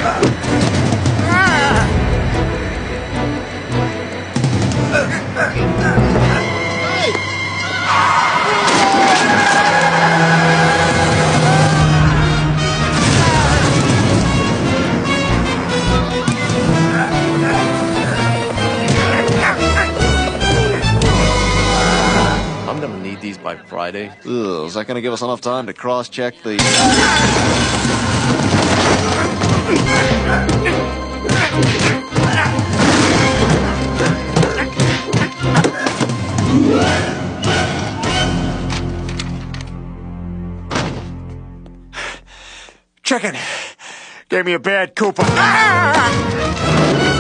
I'm gonna need these by Friday. Ugh, is that gonna give us enough time to cross-check the... Chicken gave me a bad coupon. Ah!